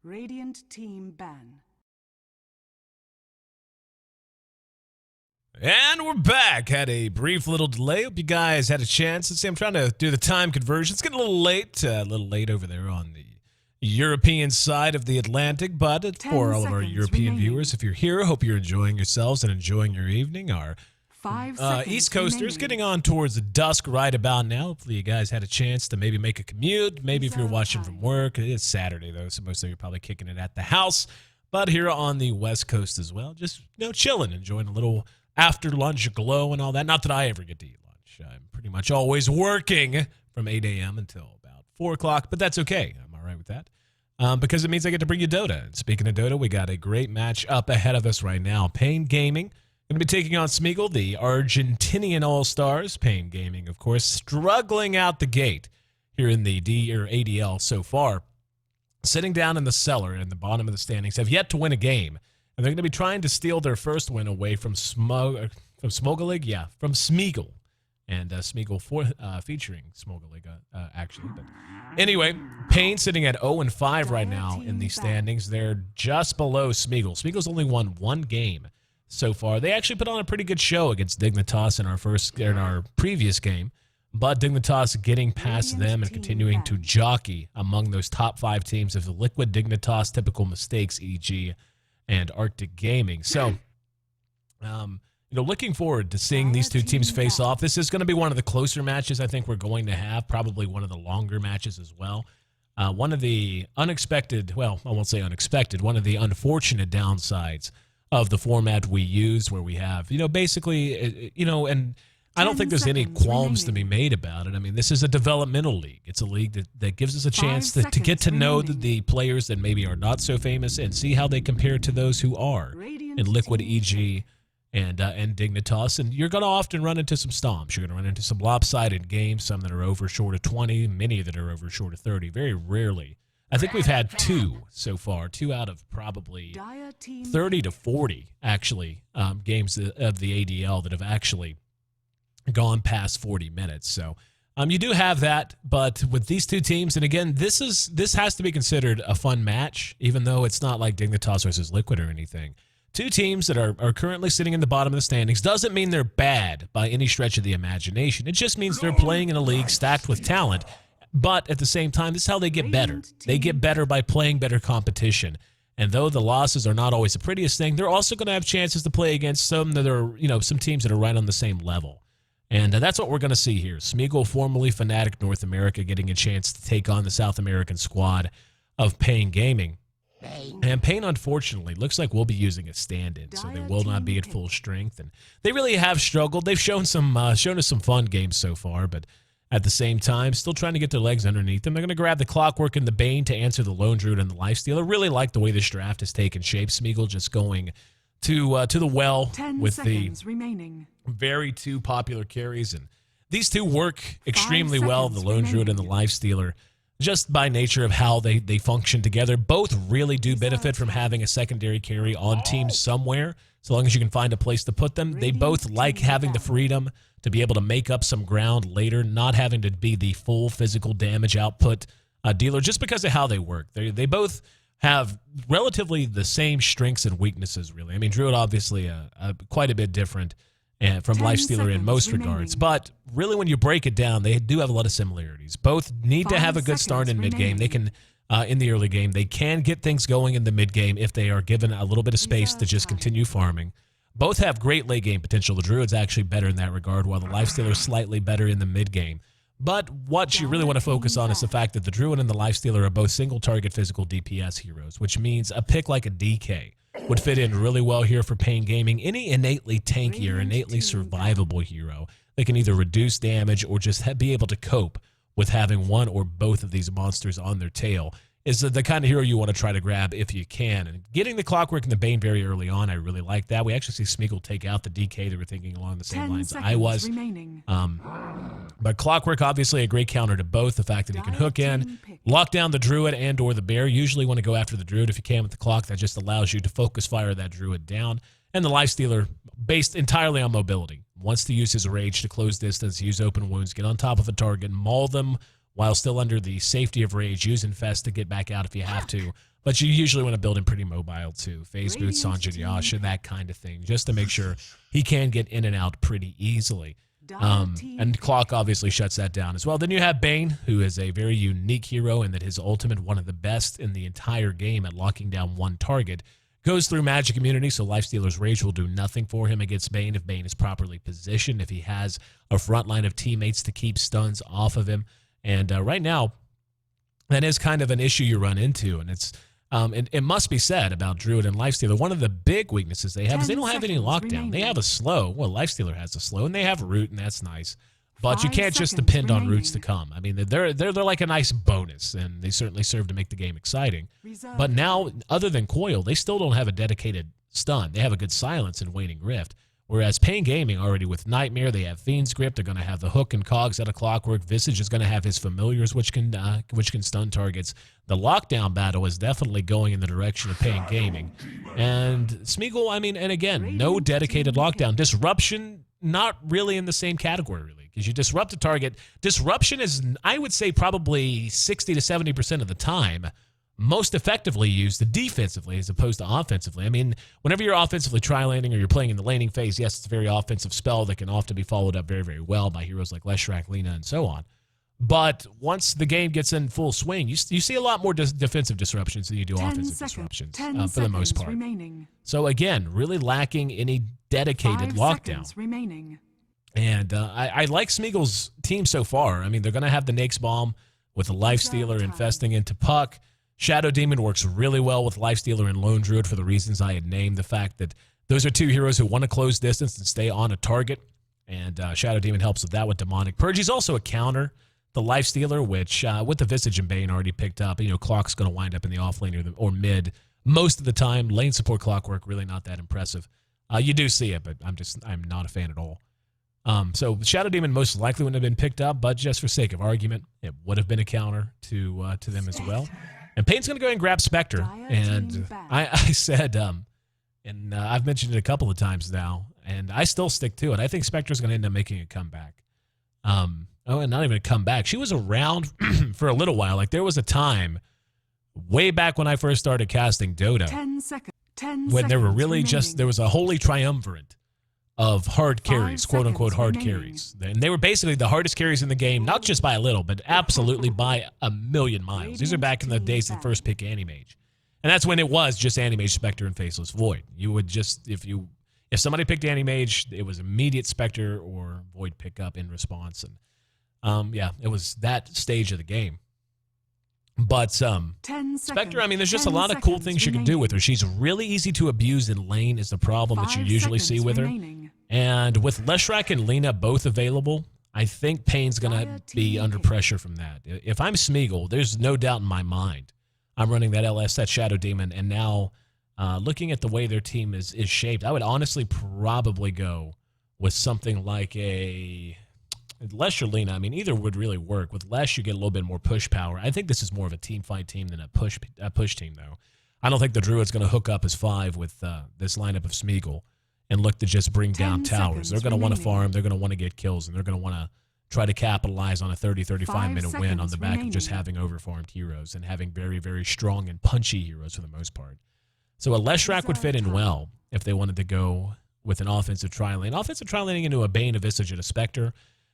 Radiant team ban. And we're back. Had a brief little delay. Hope you guys had a chance. Let's see, I'm trying to do the time conversion. It's getting a little late over there on the European side of the Atlantic. But for all of our European viewers, if you're here, hope you're enjoying yourselves and enjoying your evening. Our 5 seconds East Coasters remaining. getting on towards dusk right about now. Hopefully you guys had a chance to maybe make a commute. Maybe if you're watching from work. It's Saturday, though, so most of you are probably kicking it at the house. But here on the West Coast as well, just chilling, enjoying a little after lunch glow and all that. Not that I ever get to eat lunch. I'm pretty much always working from 8 a.m. until about 4 o'clock, but that's okay. I'm all right with that because it means I get to bring you Dota. And speaking of Dota, we got a great match up ahead of us right now. Pain Gaming going to be taking on Smeagol, the Argentinian All-Stars. Pain Gaming, of course, struggling out the gate here in the ADL so far. Sitting down in the cellar in the bottom of the standings, have yet to win a game. And they're going to be trying to steal their first win away from Smeagol. And Smeagol featuring Smeagol, actually. But anyway, Pain sitting at 0-5 right now in the standings. They're just below Smeagol. Smeagol's only won one game so far. They actually put on a pretty good show against Dignitas in our previous game. But Dignitas getting past them and continuing to jockey among those top 5 teams of the Liquid, Dignitas, Typical Mistakes, e.g., and Arctic Gaming. So, looking forward to seeing these two teams face off. This is going to be one of the closer matches I think we're going to have, probably one of the longer matches as well. One of the unexpected, well, I won't say unexpected, one of the unfortunate downsides of the format we use where we have, basically, and I don't think there's any qualms to be made about it. I mean, this is a developmental league. It's a league that gives us a chance to get to know the players that maybe are not so famous and see how they compare to those who are in Liquid, EG, and Dignitas. And you're going to often run into some stomps. You're going to run into some lopsided games, some that are over short of 20, many that are over short of 30. Very rarely. I think we've had 2 so far, 2 out of probably 30 to 40, actually, games of the ADL that have actually gone past 40 minutes. So you do have that, but with these two teams, and again, this has to be considered a fun match, even though it's not like Dignitas versus Liquid or anything. Two teams that are currently sitting in the bottom of the standings doesn't mean they're bad by any stretch of the imagination. It just means they're playing in a league stacked with talent, but at the same time, this is how they get better. They get better by playing better competition. And though the losses are not always the prettiest thing, they're also going to have chances to play against some that are, some teams that are right on the same level. And that's what we're going to see here. Smeagol, formerly Fnatic North America, getting a chance to take on the South American squad of Pain Gaming. And Pain, unfortunately, looks like we'll be using a stand-in, so they will not be at full strength. And they really have struggled. They've shown us some fun games so far, but at the same time, still trying to get their legs underneath them. They're going to grab the Clockwork and the Bane to answer the Lone Druid and the Lifesteal. I really like the way this draft has taken shape. Smeagol just going to the well with the very 2 popular carries, and these two work extremely well, the Lone Druid and the Lifestealer, just by nature of how they function together. Both really do benefit from having a secondary carry on teams somewhere, so long as you can find a place to put them. They both like having the freedom to be able to make up some ground later, not having to be the full physical damage output dealer, just because of how they work. They both have relatively the same strengths and weaknesses, really. I mean, Druid obviously quite a bit different from Lifestealer in most regards, but really when you break it down, they do have a lot of similarities. Both need to have a good start in mid-game. They can, in the early game, they can get things going in the mid-game if they are given a little bit of space to just continue farming. Both have great late-game potential. The Druid's actually better in that regard, while the Lifestealer is slightly better in the mid-game. But what you really want to focus on is the fact that the Druid and the Lifestealer are both single-target physical DPS heroes, which means a pick like a DK would fit in really well here for Pain Gaming. Any innately tanky or innately survivable hero that can either reduce damage or just be able to cope with having one or both of these monsters on their tail is the kind of hero you want to try to grab if you can. And getting the Clockwork and the Bane very early on, I really like that. We actually see Smeagol take out the DK that we're thinking along the same lines I was. But Clockwork, obviously a great counter to both. The fact that he can hook in, lock down the Druid and or the Bear. Usually want to go after the Druid if you can with the Clock. That just allows you to focus fire that Druid down. And the Lifestealer, based entirely on mobility, wants to use his Rage to close distance, use open wounds, get on top of a target, maul them while still under the safety of Rage. Use Infest to get back out if you have to. But you usually want to build him pretty mobile too. Phase Boot, Sanjay Yasha, that kind of thing, just to make sure he can get in and out pretty easily. And Clock obviously shuts that down as well. Then you have Bane, who is a very unique hero in that his ultimate, one of the best in the entire game at locking down one target, goes through magic immunity, so Lifestealer's Rage will do nothing for him against Bane if Bane is properly positioned, if he has a front line of teammates to keep stuns off of him. And right now, that is kind of an issue you run into, and it's it must be said about Druid and Lifestealer, one of the big weaknesses they have is they don't have any lockdown. Remaining. They have a slow. Well, Lifestealer has a slow, and they have root, and that's nice. But you can't just depend on roots to come. I mean, they're like a nice bonus, and they certainly serve to make the game exciting. But now, other than Coil, they still don't have a dedicated stun. They have a good silence in Waning Rift. Whereas Pain Gaming already with Nightmare, they have Fiend's Grip. They're going to have the Hook and Cogs out of Clockwork. Visage is going to have his Familiars, which can stun targets. The lockdown battle is definitely going in the direction of Pain Gaming. And Smeagol, I mean, and again, no dedicated lockdown. Disruption, not really in the same category, really. Because you disrupt a target. Disruption is, I would say, probably 60 to 70% of the time most effectively used defensively as opposed to offensively. I mean, whenever you're offensively tri-landing or you're playing in the laning phase, yes, it's a very offensive spell that can often be followed up very, very well by heroes like Leshrac, Lina, and so on. But once the game gets in full swing, you see a lot more defensive disruptions than you do offensive disruptions for the most part. Remaining. So again, really lacking any dedicated 5 lockdown. seconds remaining. And I like Smeagol's team so far. I mean, they're going to have the Nake's Bomb with the Lifestealer infesting into Puck. Shadow Demon works really well with Lifestealer and Lone Druid for the reasons I had named. The fact that those are two heroes who want to close distance and stay on a target. And Shadow Demon helps with that with Demonic Purge. He's also a counter, the Lifestealer, which with the Visage and Bane already picked up, Clock's going to wind up in the off lane or mid most of the time. Lane support Clockwork, really not that impressive. You do see it, but I'm not a fan at all. So Shadow Demon most likely wouldn't have been picked up, but just for sake of argument, it would have been a counter to them as well. And Payne's going to go ahead and grab Spectre. And I said, and I've mentioned it a couple of times now, and I still stick to it. I think Spectre's going to end up making a comeback. And not even a comeback. She was around for a little while. Like, there was a time way back when I first started casting Dota 10 seconds. 10 when there were seconds really remaining. there was a holy triumvirate of hard 5 carries, quote-unquote hard seconds carries. And they were basically the hardest carries in the game, not just by a little, but absolutely by a million miles. These are back in the days of the first pick Animage. And that's when it was just Animage, Spectre, and Faceless Void. You would just, if somebody picked Animage, it was immediate Spectre or Void pickup in response. And yeah, it was that stage of the game. But 10 Spectre, I mean, there's just a 10 lot of cool seconds things you can do with her. She's really easy to abuse in lane is the problem that you 5 usually see seconds with her. remaining. And with Leshrac and Lina both available, I think Payne's going to be under pressure from that. If I'm Smeagol, there's no doubt in my mind I'm running that LS, that Shadow Demon, and now looking at the way their team is shaped, I would honestly probably go with something like a Lesh or Lina. I mean, either would really work. With Lesh, you get a little bit more push power. I think this is more of a team fight team than a push team, though. I don't think the Druid's going to hook up as 5 with this lineup of Smeagol and look to just bring down 10 towers. They're seconds going to want to remaining. farm. They're going to want to get kills, and they're going to want to try to capitalize on a 30, 35-minute 5 win on the back of just remaining. having overfarmed heroes and having very, very strong and punchy heroes for the most part. So a Leshrac would fit in well if they wanted to go with an offensive tri-lane. Offensive tri-laning into a Bane, a Visage, and a Spectre.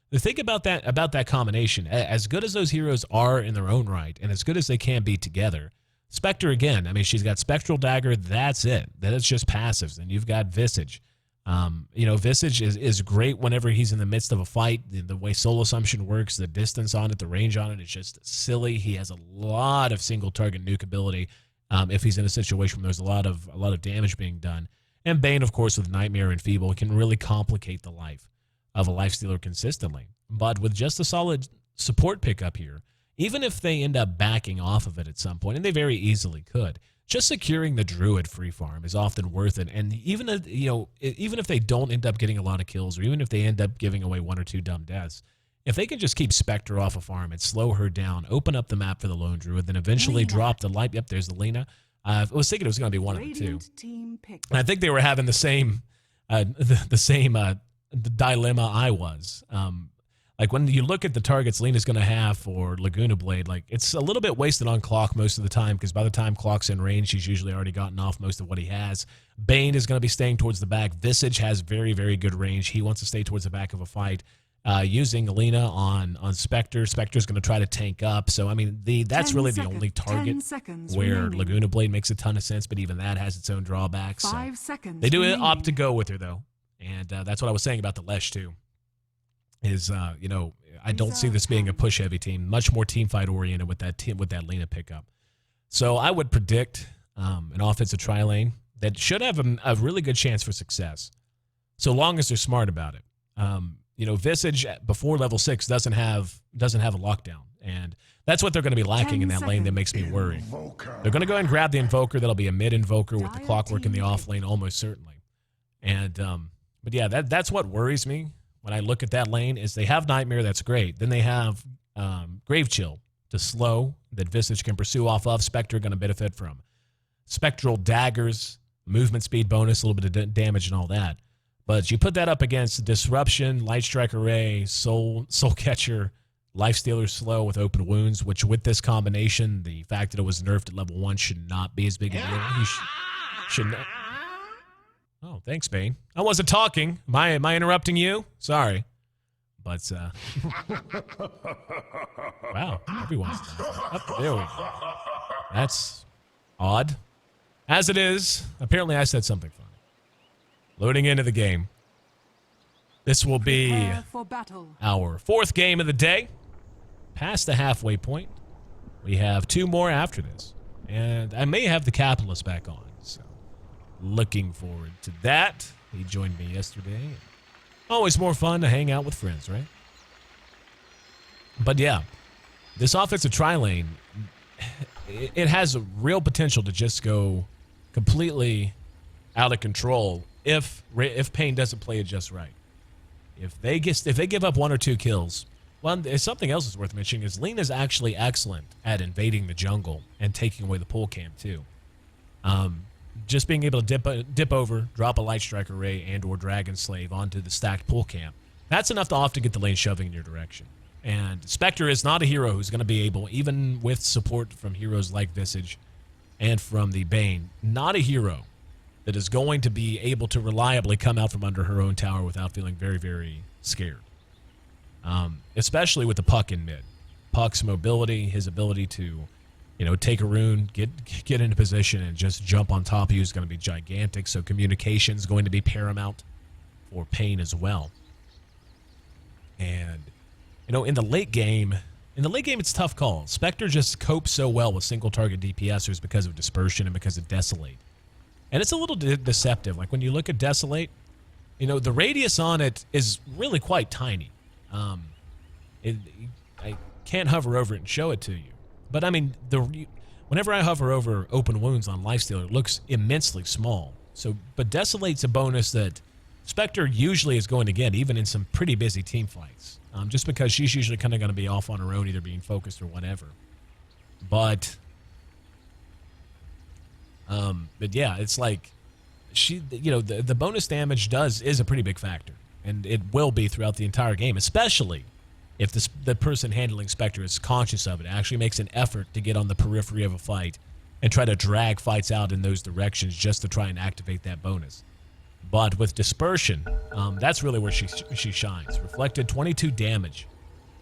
The thing about that combination, as good as those heroes are in their own right, and as good as they can be together, Spectre, again, I mean, she's got Spectral Dagger, that's it. That is just passives. And you've got Visage. Visage is great whenever he's in the midst of a fight. The way Soul Assumption works, the distance on it, the range on it is just silly. He has a lot of single target nuke ability if he's in a situation where there's a lot of damage being done. And Bane, of course, with Nightmare and Feeble, can really complicate the life of a Lifestealer consistently. But with just a solid support pickup here, even if they end up backing off of it at some point, and they very easily could, just securing the Druid free farm is often worth it. And even if they don't end up getting a lot of kills, or even if they end up giving away 1 or 2 dumb deaths, if they can just keep Spectre off a farm and slow her down, open up the map for the Lone Druid, then eventually drop the light. Yep, there's the Lina. I was thinking it was going to be one of the two. Radiant team picked. And I think they were having the same dilemma I was. like when you look at the targets Lena's going to have for Laguna Blade, like it's a little bit wasted on Clock most of the time because by the time Clock's in range, he's usually already gotten off most of what he has. Bane is going to be staying towards the back. Visage has very, very good range. He wants to stay towards the back of a fight. Using Lena on Spectre. Spectre's going to try to tank up. So, I mean, that's really the only target where remaining. Laguna Blade makes a ton of sense, but even that has its own drawbacks. 5 so seconds they do remaining. opt to go with her, though. And that's what I was saying about the Lesh, too. Is, I don't see this being a push-heavy team. Much more team fight-oriented with that Lena pickup. So I would predict an offensive tri-lane that should have a really good chance for success, so long as they're smart about it. Visage before level 6 doesn't have a lockdown, and that's what they're going to be lacking in that lane that makes me worry. They're going to go and grab the Invoker. That'll be a mid-Invoker with the Clockwork in the off lane almost certainly. And but yeah, that's what worries me when I look at that lane is they have Nightmare, that's great. Then they have Grave Chill to slow that Visage can pursue off of. Spectre going to benefit from Spectral Daggers, movement speed bonus, a little bit of damage and all that. But you put that up against Disruption, Light Strike Array, Soul Catcher, Lifestealer Slow with Open Wounds, which with this combination, the fact that it was nerfed at level 1 should not be as big a deal. You should not. Oh, thanks, Bane. I wasn't talking. Am I interrupting you? Sorry. But, wow, everyone's up. There we go. That's odd. As it is, apparently I said something funny. Loading into the game. This will be Prepare for battle. our 4th game of the day. Past the halfway point. We have 2 more after this. And I may have the Capitalist back on. So, looking forward to that. He joined me yesterday. Always more fun to hang out with friends, right? But yeah, this offensive tri-lane, it has a real potential to just go completely out of control if Pain doesn't play it just right. If they give up 1 or 2 kills, well, something else is worth mentioning is Lena's actually excellent at invading the jungle and taking away the pull camp too. Just being able to dip over, drop a Light Strike Array and or Dragon Slave onto the stacked pull camp, that's enough to often get the lane shoving in your direction. And Spectre is not a hero who's going to be able, even with support from heroes like Visage and from the Bane, not a hero that is going to be able to reliably come out from under her own tower without feeling very, very scared. Especially with the Puck in mid. Puck's mobility, his ability to, take a rune, get into position and just jump on top of you is going to be gigantic. So communication is going to be paramount for Pain as well. And, in the late game, it's a tough call. Spectre just copes so well with single target DPSers because of Dispersion and because of Desolate. And it's a little deceptive. Like when you look at Desolate, the radius on it is really quite tiny. I can't hover over it and show it to you. But I mean, whenever I hover over Open Wounds on Lifestealer, it looks immensely small. But Desolate's a bonus that Spectre usually is going to get, even in some pretty busy team fights. Just because she's usually kind of going to be off on her own, either being focused or whatever. But yeah, it's like the bonus damage is a pretty big factor, and it will be throughout the entire game, especially if the person handling Spectre is conscious of it, actually makes an effort to get on the periphery of a fight and try to drag fights out in those directions just to try and activate that bonus. But with Dispersion, that's really where she shines. Reflected 22 damage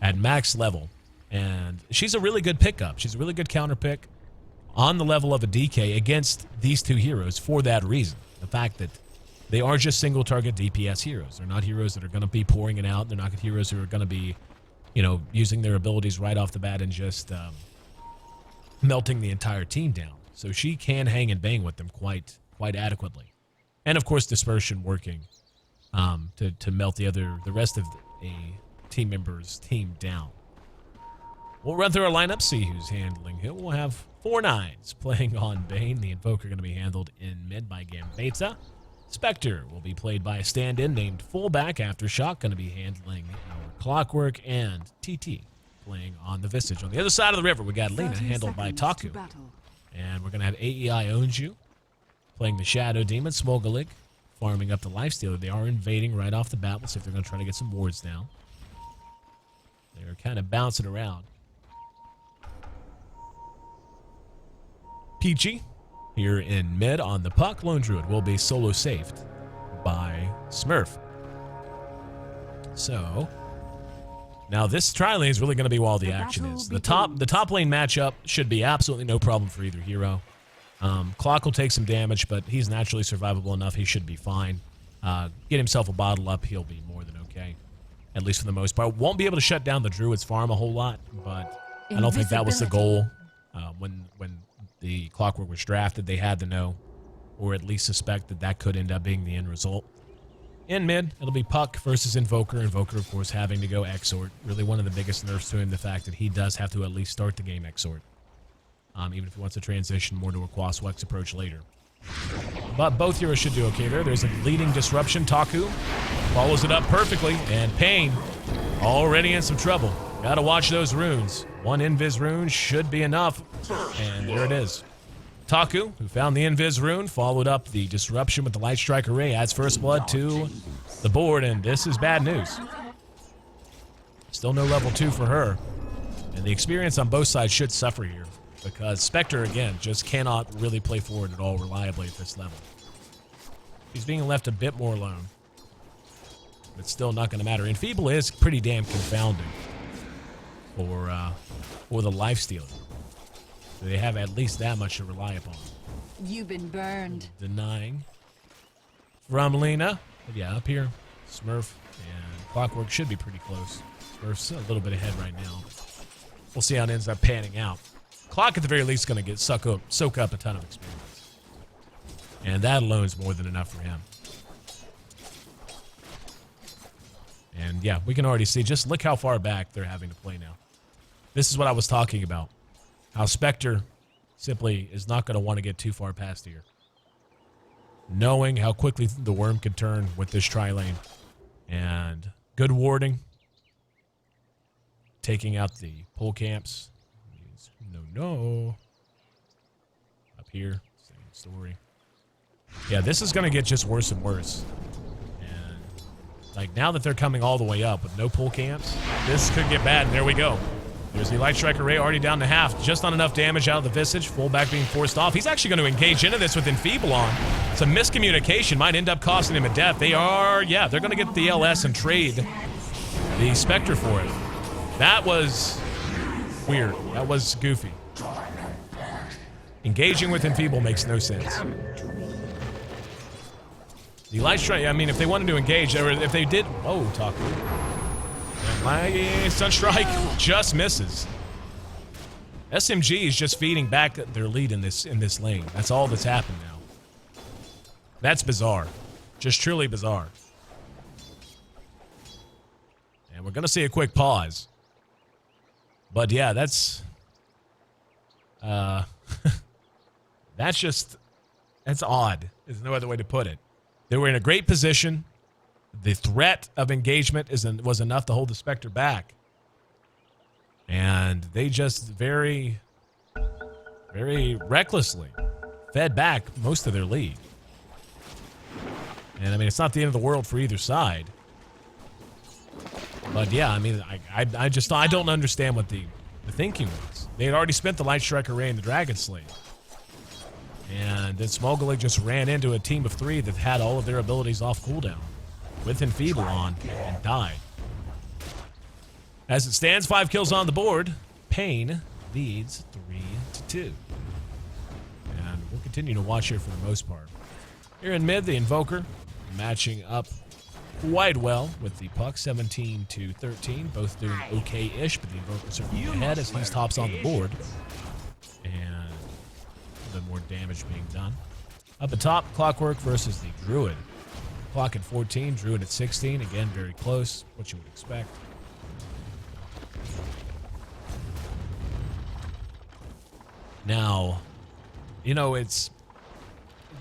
at max level, and she's a really good pickup. She's a really good counter pick on the level of a DK against these 2 heroes for that reason. The fact that they are just single target DPS heroes. They're not heroes that are going to be pouring it out. They're not heroes who are going to be, using their abilities right off the bat and just melting the entire team down. So she can hang and bang with them quite adequately. And of course, Dispersion working to melt the rest of a team member's team down. We'll run through our lineup, see who's handling who. We'll have 4 9s playing on Bane. The Invoker going to be handled in mid by Gambetta. Spectre will be played by a stand-in named Fullback. Aftershock going to be handling our Clockwork, and TT playing on the Visage. On the other side of the river, we got Lena handled by Taku. And we're going to have AEI Onju playing the Shadow Demon, Smeagol farming up the Lifestealer. They are invading right off the bat. We'll see if they're going to try to get some wards down. They're kind of bouncing around. Peachy here in mid on the puck. Lone Druid will be solo saved by Smurf. So now this tri-lane is really going to be where all the action is. The top lane matchup should be absolutely no problem for either hero. Clock will take some damage, but he's naturally survivable enough. He should be fine. Get himself a bottle up. He'll be more than okay, at least for the most part. Won't be able to shut down the Druid's farm a whole lot, but I don't think that was the goal. When the Clockwork was drafted, they had to know, or at least suspect, that that could end up being the end result. In mid, it'll be Puck versus Invoker. Invoker, of course, having to go Exort. Really one of the biggest nerfs to him, the fact that he does have to at least start the game Exort. Even if he wants to transition more to a Quaswex approach later. But both heroes should do okay there. There's a leading disruption. Taku follows it up perfectly, and Pain already in some trouble. Gotta watch those runes. One Invis rune should be enough, and there it is. Taku, who found the Invis rune, followed up the disruption with the Light Strike Array, adds First Blood to the board, and this is bad news. Still no level 2 for her, and the experience on both sides should suffer here, because Spectre, again, just cannot really play forward at all reliably at this level. He's being left a bit more alone, but still not going to matter. Enfeeble is pretty damn confounding for the Lifestealer. So they have at least that much to rely upon. You've been burned. Denying from Lena. But yeah, up here, Smurf and Clockwork should be pretty close. Smurf's a little bit ahead right now. We'll see how it ends up panning out. Clock at the very least is going to soak up a ton of experience. And that alone is more than enough for him. And yeah, we can already see, just look how far back they're having to play now. This is what I was talking about. How Spectre simply is not going to want to get too far past here. Knowing how quickly the worm can turn with this tri-lane. And good warding. Taking out the pull camps. No. Up here, same story. Yeah, this is going to get just worse and worse. And like now that they're coming all the way up with no pull camps, this could get bad, and there we go. There's the Light Strike Array already down to half. Just not enough damage out of the Visage. Fullback being forced off. He's actually going to engage into this with Enfeeble on. Some miscommunication might end up costing him a death. They're going to get the LS and trade the Spectre for it. That was weird. That was goofy. Engaging with Enfeeble makes no sense. The Light Strike, I mean, if they wanted to engage, or if they did... Oh, Taku. My Sunstrike just misses. SMG is just feeding back their lead in this lane. That's all that's happened now. That's bizarre. Just truly bizarre. And we're going to see a quick pause. But yeah, that's that's odd. There's no other way to put it. They were in a great position. The threat of engagement was enough to hold the Spectre back. And they just very, very recklessly fed back most of their lead. And I mean, it's not the end of the world for either side. But yeah, I mean, I don't understand what the thinking was. They had already spent the Light Strike Array and the Dragon Slate. And then Smeagol just ran into a team of 3 that had all of their abilities off cooldown with Enfeeble on and died. As it stands, 5 kills on the board. Pain leads 3-2. And we'll continue to watch here for the most part. Here in mid, the Invoker matching up quite well with the Puck, 17-13. Both doing okay-ish, but the Invoker certainly ahead as he tops on the board. And a little bit more damage being done. Up at top, Clockwork versus the Druid. Clock at 14, Druid at 16. Again, very close, what you would expect. Now, you know,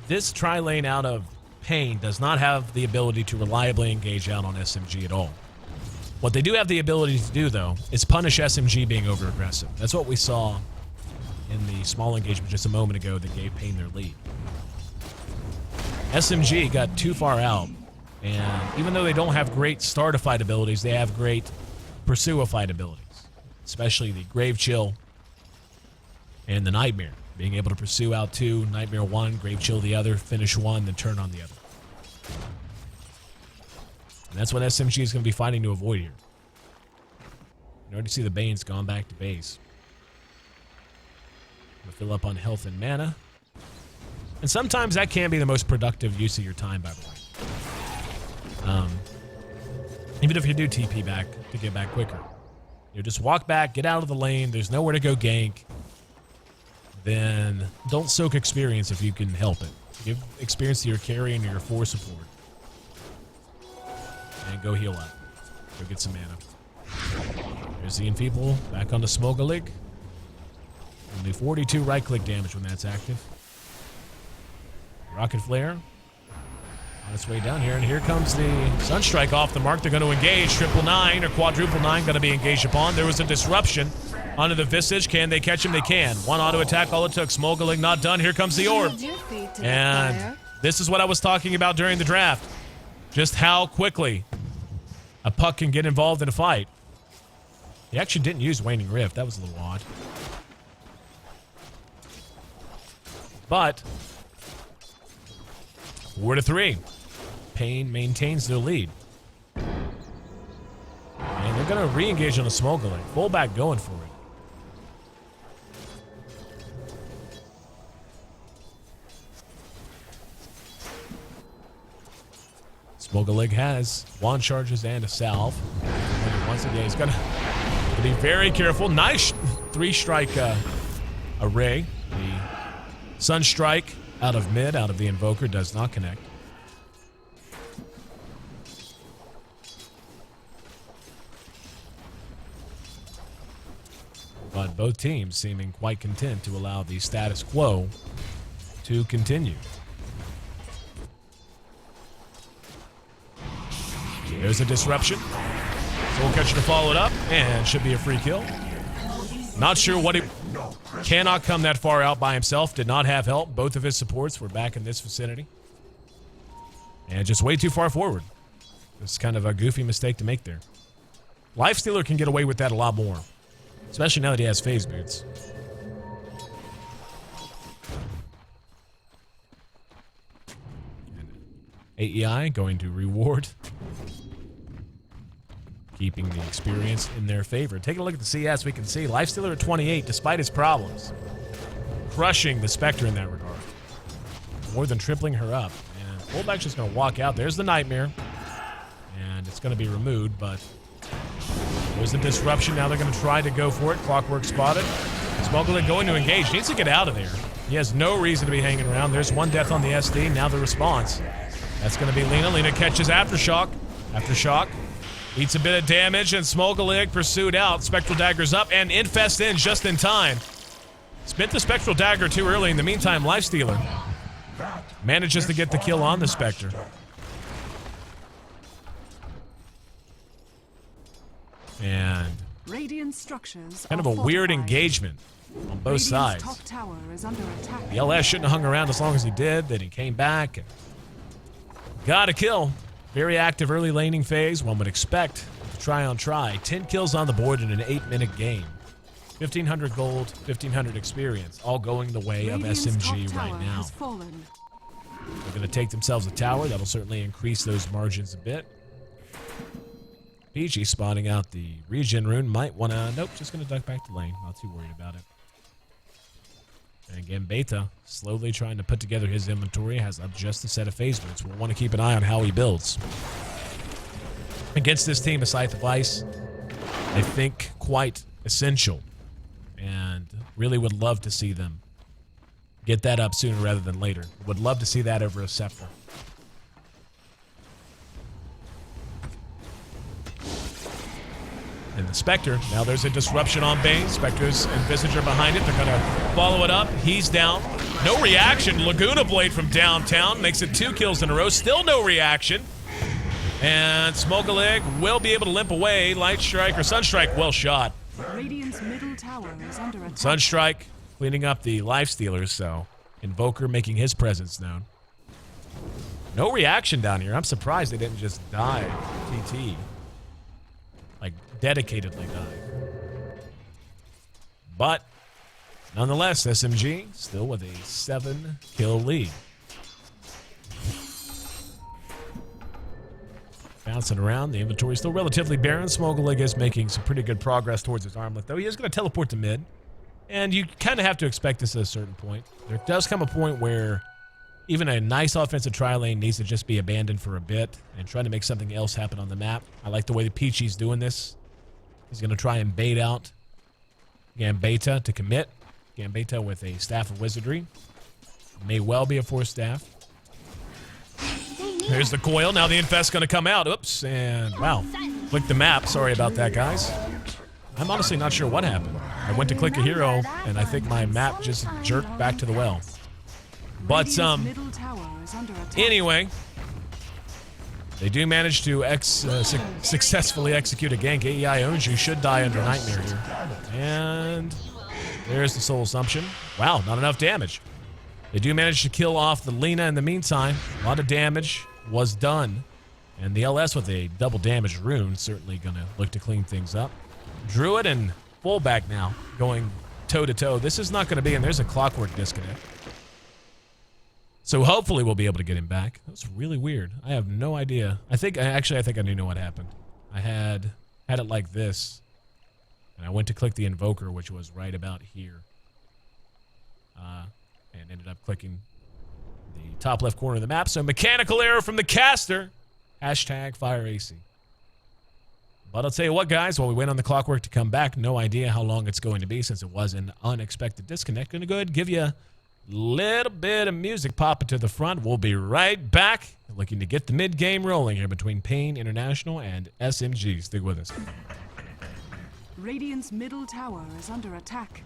this tri-lane out of Pain does not have the ability to reliably engage out on SMG at all. What they do have the ability to do, though, is punish SMG being over-aggressive. That's what we saw in the small engagement just a moment ago that gave Pain their lead. SMG got too far out, and even though they don't have great start-to-fight abilities, they have great pursue a fight abilities, especially the Grave Chill and the Nightmare. Being able to pursue out 2, Nightmare 1, Grave Chill the other, finish 1, then turn on the other. And that's what SMG is going to be fighting to avoid here. You already see the Bane's gone back to base. Gonna fill up on health and mana. And sometimes that can be the most productive use of your time, by the way. Even if you do TP back to get back quicker. You just walk back, get out of the lane, there's nowhere to go gank. Then don't soak experience if you can help it. Give experience to your carry and your 4 support. And go heal up. Go get some mana. There's the Enfeeble back on the Smeagol. Only 42 right-click damage when that's active. Rocket Flare on its way down here, and here comes the Sunstrike off the mark. They're going to engage. 999 or quadruple 9 going to be engaged upon. There was a disruption onto the Visage. Can they catch him? They can. 1 auto attack, all it took. Smeagol not done. Here comes the Orb. And this is what I was talking about during the draft. Just how quickly a puck can get involved in a fight. He actually didn't use Waning Rift. That was a little odd. But 4-3. Pain maintains their lead. And they're going to re-engage on the Smeagol. Fullback going for it. Smeagol has wand charges and a salve. And once again, he's going to be very careful. Nice 3-strike array. The Sunstrike out of mid, out of the Invoker, does not connect. But both teams seeming quite content to allow the status quo to continue. There's a disruption. Soul Catcher to follow it up, and should be a free kill. Not sure what he cannot come that far out by himself. Did not have help. Both of his supports were back in this vicinity. And just way too far forward. It's kind of a goofy mistake to make there. Lifestealer can get away with that a lot more. Especially now that he has phase boots. And AEI going to reward. Keeping the experience in their favor. Taking a look at the CS, we can see Lifestealer at 28, despite his problems. Crushing the Spectre in that regard. More than tripling her up. And Fullback's just going to walk out. There's the Nightmare. And it's going to be removed, but there's the disruption. Now they're going to try to go for it. Clockwork spotted. Smeagol going to engage. Needs to get out of there. He has no reason to be hanging around. There's 1 death on the SD. Now the response. That's going to be Lena. Lena catches Aftershock. Aftershock. Eats a bit of damage, and Smeagol pursued out. Spectral Dagger's up, and Infest in just in time. Spent the Spectral Dagger too early. In the meantime, Lifestealer manages to get the kill on the Spectre. And Radiant structures kind of a weird engagement on both sides. Top tower is under attack. The LS shouldn't have hung around as long as he did. Then he came back and got a kill. Very active early laning phase. One would expect to try on try. 10 kills on the board in an 8-minute game. 1,500 gold, 1,500 experience. All going the way of SMG right now. They're going to take themselves a tower. That'll certainly increase those margins a bit. PG spotting out the regen rune. Might want to... Nope, just going to duck back to lane. Not too worried about it. And again, Beta slowly trying to put together his inventory. Has up just a set of phase boots. We'll want to keep an eye on how he builds. Against this team, a Scythe of Ice, I think quite essential. And really would love to see them get that up sooner rather than later. Would love to see that over a Scepter. And the Spectre, now there's a disruption on Bane. Spectre's and Visage are behind it. They're going to follow it up. He's down. No reaction. Laguna Blade from downtown makes it 2 kills in a row. Still no reaction. And Smeagol will be able to limp away. Light Strike or Sunstrike, well shot. Radiant's middle tower is under attack. Sunstrike cleaning up the Lifestealers, so Invoker making his presence known. No reaction down here. I'm surprised they didn't just die. TT. like dedicatedly dive. But nonetheless, SMG still with a 7-kill lead. Bouncing around, the inventory is still relatively barren. Smeagol is making some pretty good progress towards his armlet, though. He is going to teleport to mid, and you kind of have to expect this at a certain point. There does come a point where even a nice offensive tri-lane needs to just be abandoned for a bit and try to make something else happen on the map. I like the way the Peachy's doing this. He's going to try and bait out Gambetta to commit. Gambetta with a Staff of Wizardry. May well be a 4-staff. There's the coil. Now the infest's going to come out. Oops. And wow. Click the map. Sorry about that, guys. I'm honestly not sure what happened. I went to click a hero, and I think my map just jerked back to the well. But, Radiant's middle tower is under attack. anyway, they do manage to successfully execute a gank. AEI owns you. Should die under Nightmare here. And there's the Soul Assumption. Wow, not enough damage. They do manage to kill off the Lina in the meantime. A lot of damage was done. And the LS with a double damage rune certainly going to look to clean things up. Druid and fullback now going toe-to-toe. This is not going to be, and there's a clockwork disconnect. So hopefully we'll be able to get him back. That's really weird. I have no idea. I think I do know what happened. I had it like this, and I went to click the invoker, which was right about here, and ended up clicking the top left corner of the map. So mechanical error from the caster. Hashtag fire AC. But I'll tell you what, guys, while we wait on the clockwork to come back, no idea how long it's going to be since it was an unexpected disconnect. Going to go ahead and give you a little bit of music popping to the front. We'll be right back, looking to get the mid-game rolling here between Pain International and SMG. Stick with us. Radiant's middle tower is under attack.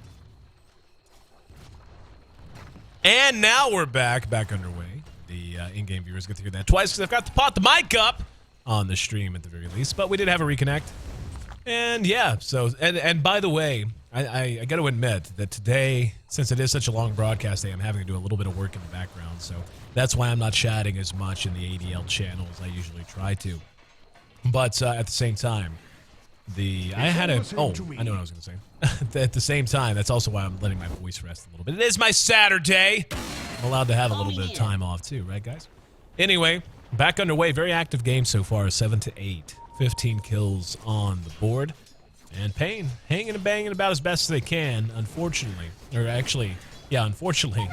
And now we're back underway. The in-game viewers get to hear that twice because I've got to pot the mic up on the stream at the very least. But we did have a reconnect. And yeah, so, and by the way, I got to admit that today, since it is such a long broadcast day, I'm having to do a little bit of work in the background. So that's why I'm not chatting as much in the ADL channel as I usually try to. But at the same time, I know what I was going to say. At the same time, that's also why I'm letting my voice rest a little bit. It is my Saturday. I'm allowed to have a little bit of time off too, right, guys? Anyway, back underway. Very active game so far, 7-8. 15 kills on the board. And Pain hanging and banging about as best as they can, unfortunately. Or actually, yeah, unfortunately,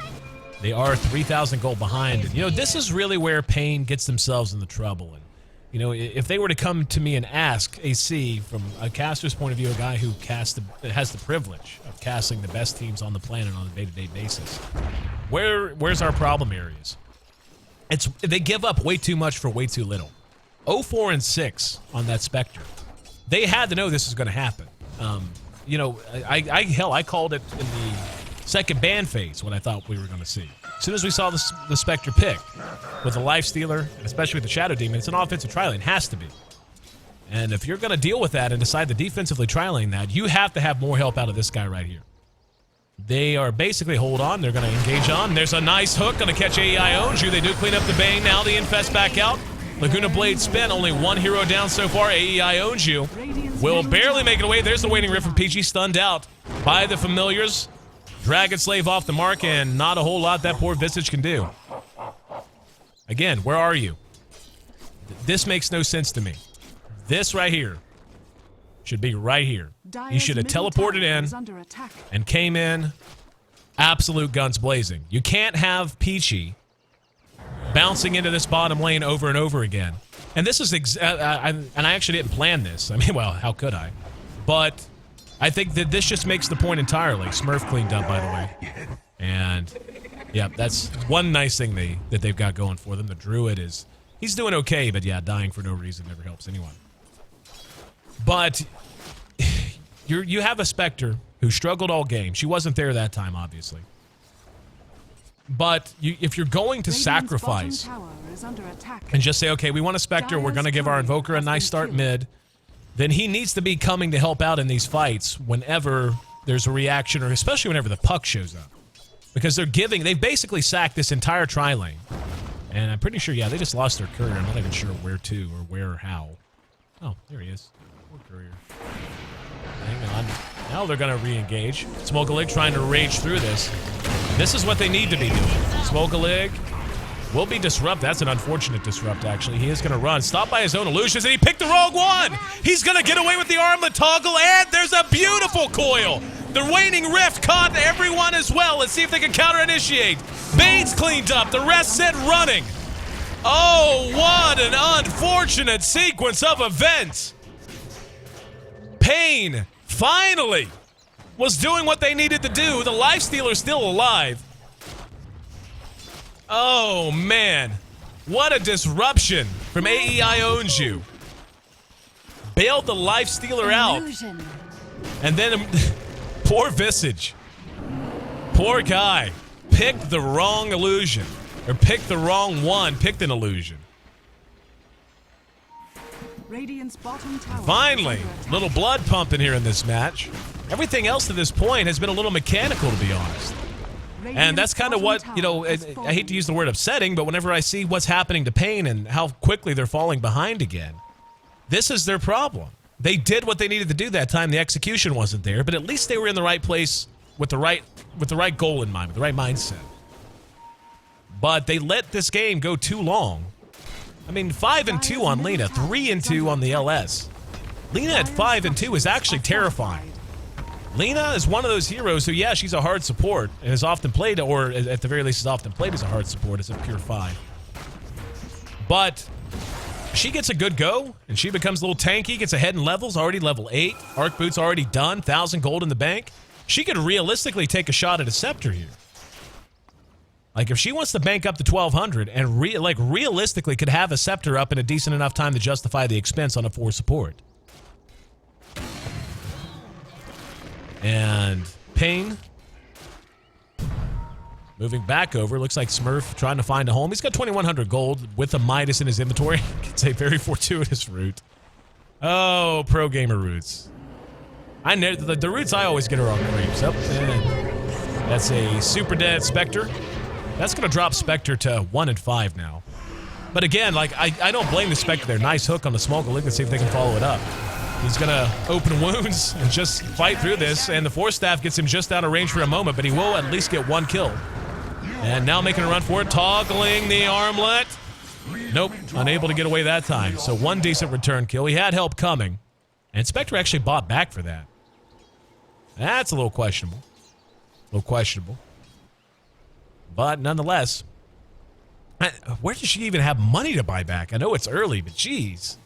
they are 3,000 gold behind. And, you know, this is really where Pain gets themselves into trouble. And, you know, if they were to come to me and ask AC, from a caster's point of view, a guy who has the privilege of casting the best teams on the planet on a day-to-day basis, where's our problem areas? They give up way too much for way too little. 0-4 and 6 on that Spectre. They had to know this was going to happen. You know, I called it in the second ban phase what I thought we were going to see. As soon as we saw the Spectre pick with the Lifestealer, and especially with the Shadow Demon, it's an offensive tri-lane. Has to be. And if you're going to deal with that and decide to defensively tri-lane that, you have to have more help out of this guy right here. They are basically hold on. They're going to engage on. There's a nice hook. Going to catch AEI owns you. They do clean up the Bane. Now the Infest back out. Laguna Blade spin. Only one hero down so far. AEI owns you. Will barely make it away. There's the Waiting Rift from PG. Stunned out by the familiars. Dragon Slave off the mark, and not a whole lot that poor Visage can do. Again, where are you? This makes no sense to me. This right here should be right here. You should have teleported in and came in absolute guns blazing. You can't have Peachy bouncing into this bottom lane over and over again. And this is and I actually didn't plan this. I mean, well, how could I? But I think that this just makes the point entirely. Smurf cleaned up, by the way. And yeah, that's one nice thing that they've got going for them. The Druid he's doing okay, but yeah, dying for no reason never helps anyone. But you have a Spectre who struggled all game. She wasn't there that time, obviously. But if you're going to sacrifice and just say, okay, we want a Spectre, we're going to give our Invoker a nice start mid, then he needs to be coming to help out in these fights whenever there's a reaction, or especially whenever the puck shows up. Because they've basically sacked this entire tri-lane. And I'm pretty sure, yeah, they just lost their courier. I'm not even sure where to or where or how. Oh, there he is. Poor Courier. Hang on. Now they're going to re-engage. Smeagol trying to rage through this. This is what they need to be doing. Smeagol will be disrupt. That's an unfortunate disrupt, actually. He is going to run. Stopped by his own illusions, and he picked the wrong one. He's going to get away with the armlet toggle, and there's a beautiful coil. The waning rift caught everyone as well. Let's see if they can counter-initiate. Bane's cleaned up. The rest sent running. Oh, what an unfortunate sequence of events. Pain finally was doing what they needed to do. The lifestealer's still alive. Oh, man. What a disruption from AEI Owns You. Bailed the lifestealer out. Illusion. And then, poor Visage. Poor guy. Picked the wrong illusion. Or picked the wrong one. Picked an illusion. Radiant's bottom tower. Finally, is under attack. little blood pumping here in this match. Everything else to this point has been a little mechanical, to be honest. And that's kind of what, you know, I hate to use the word upsetting, but whenever I see what's happening to Pain and how quickly they're falling behind again, this is their problem. They did what they needed to do that time. The execution wasn't there, but at least they were in the right place with the right goal in mind, with the right mindset. But they let this game go too long. I mean, 5-2 on Lena, 3-2 on the LS. Lena at 5-2 is actually terrifying. Lena is one of those heroes who, yeah, she's a hard support and has often played, or at the very least is often played as a hard support, as a pure 5. But she gets a good go, and she becomes a little tanky, gets ahead in levels, already level 8. Arc Boot's already done, 1,000 gold in the bank. She could realistically take a shot at a Scepter here. Like, if she wants to bank up to 1,200 and realistically could have a Scepter up in a decent enough time to justify the expense on a 4 support. And Pain moving back over. Looks like Smurf trying to find a home. He's got 2,100 gold with a Midas in his inventory. It's a very fortuitous route. Oh, pro gamer roots. I know the roots I always get are on creeps. Up and that's a super dead Spectre. That's going to drop Spectre to 1-5 now. But again, like, I don't blame the Spectre there. Nice hook on the Smeagol. Let's see if they can follow it up. He's going to open wounds and just fight through this. And the Force Staff gets him just out of range for a moment, but he will at least get 1 kill. And now making a run for it. Toggling the armlet. Nope. Unable to get away that time. So 1 decent return kill. He had help coming. And Spectre actually bought back for that. That's a little questionable. A little questionable. But nonetheless, where does she even have money to buy back? I know it's early, but geez.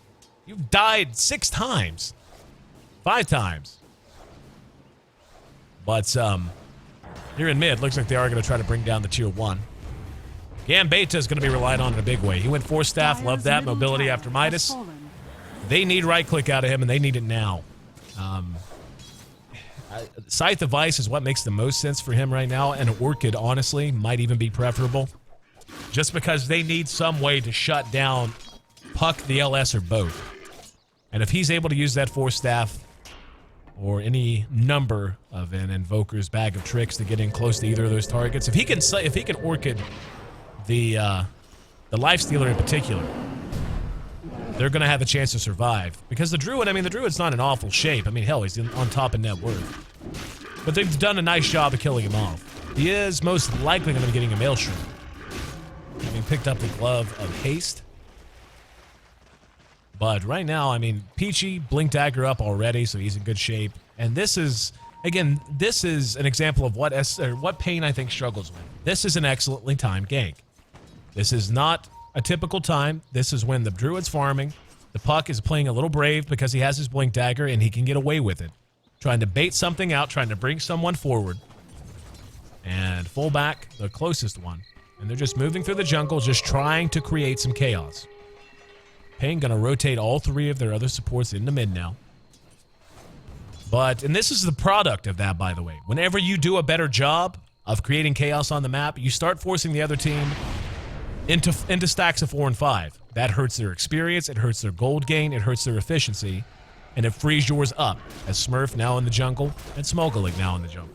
You've died 6 times. 5 times. But here in mid, looks like they are going to try to bring down the tier 1. Gambetta is going to be relied on in a big way. He went 4 staff, love that, mobility after Midas. They need right click out of him, and they need it now. Scythe of Ice is what makes the most sense for him right now, and Orchid, honestly, might even be preferable. Just because they need some way to shut down Puck, the LS, or both. And if he's able to use that 4 staff or any number of an Invoker's bag of tricks to get in close to either of those targets, if he can Orchid the Lifestealer in particular, they're going to have a chance to survive. Because the Druid, I mean, the Druid's not in awful shape. I mean, hell, he's on top of net worth. But they've done a nice job of killing him off. He is most likely going to be getting a Maelstrom. Having picked up the Glove of Haste. But right now, I mean, Peachy, Blink Dagger up already, so he's in good shape. And this is, again, this is an example of what Pain, I think, struggles with. This is an excellently timed gank. This is not a typical time. This is when the Druid's farming. The Puck is playing a little brave because he has his Blink Dagger and he can get away with it. Trying to bait something out, trying to bring someone forward. And fullback, the closest one. And they're just moving through the jungle, just trying to create some chaos. Pain going to rotate all 3 of their other supports into mid now. And this is the product of that, by the way. Whenever you do a better job of creating chaos on the map, you start forcing the other team into stacks of 4 and 5. That hurts their experience, it hurts their gold gain, it hurts their efficiency, and it frees yours up. As Smurf now in the jungle, and Smeagol now in the jungle.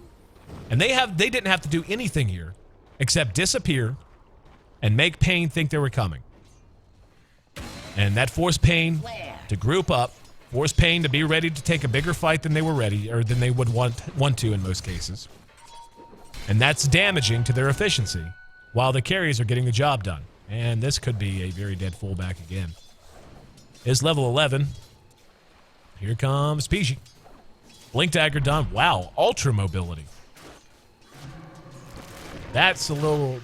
And they didn't have to do anything here except disappear and make Pain think they were coming. And that forced Pain to group up, force Pain to be ready to take a bigger fight than they were ready, or than they would want to in most cases. And that's damaging to their efficiency, while the carries are getting the job done. And this could be a very dead fullback again. Is level 11. Here comes PG. Blink Dagger done. Wow, ultra mobility. That's a little